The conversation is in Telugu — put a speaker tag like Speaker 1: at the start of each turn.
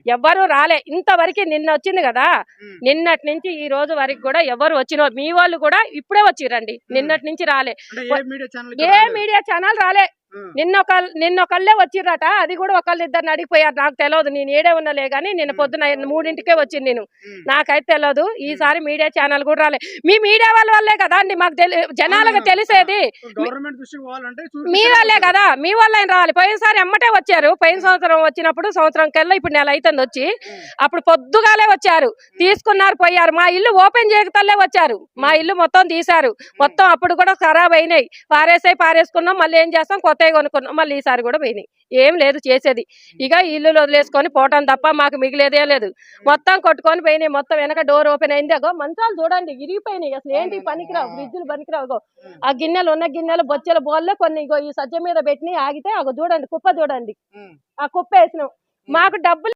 Speaker 1: ఎవ్వరు రాలే ఇంతవరకు. నిన్న వచ్చింది కదా, నిన్నటి నుంచి ఈ రోజు వరకు కూడా ఎవరు వచ్చిన మీ వాళ్ళు కూడా ఇప్పుడే వచ్చిరండి, నిన్నటి నుంచి రాలే. ఏ మీడియా ఛానల్ రాలే. నిన్నొకళ్ళే వచ్చిర్రట, అది కూడా ఒకళ్ళిద్దరిని అడిగిపోయారు. నాకు తెలియదు, నేను ఏడే ఉన్నలే గానీ నిన్న పొద్దున 3ంటికే వచ్చింది. నేను నాకైతే తెలియదు. ఈసారి మీడియా ఛానల్ కూడా రాలే. మీ మీడియా వాళ్ళ వల్లే కదా అండి మాకు జనాలకు తెలిసేది. మీ వాళ్ళే కదా, మీ వల్ల రావాలి. పోయినసారి ఎమ్మటే వచ్చారు. పోయిన సంవత్సరం వచ్చినప్పుడు సంవత్సరం కల్లా ఇప్పుడు నెల అవుతుంది వచ్చి, అప్పుడు పొద్దుగాలే వచ్చారు, తీసుకున్నారు, పోయారు. మా ఇల్లు ఓపెన్ చేయకతల్లే వచ్చారు, మా ఇల్లు మొత్తం తీశారు. మొత్తం అప్పుడు కూడా ఖరాబ్ అయినాయి. పారేసుకున్నాం, మళ్ళీ ఏం చేస్తాం, కొత్తగా కొనుక్కున్నాం. మళ్ళీ ఈసారి కూడా పోయినాయి. ఏం లేదు చేసేది. ఇక ఇల్లు వదిలేసుకొని పోవటం తప్ప మాకు మిగిలేదే లేదు. మొత్తం కొట్టుకొని పోయినాయి. మొత్తం వెనక డోర్ ఓపెన్ అయింది. అగో మంచాలు చూడండి ఇరిగిపోయినాయి. అసలు ఏంటి పనికిరావు, ఫ్రిడ్జ్లు పనికిరావు. ఆ గిన్నెలు ఉన్న గిన్నెలు బొచ్చెల బోల్లే కొన్ని ఈ సజ్జ మీద పెట్టి ఆగితే అగో చూడండి, కుప్ప చూడండి, ఆ కుప్ప వేసినాం. మాకు డబ్బులు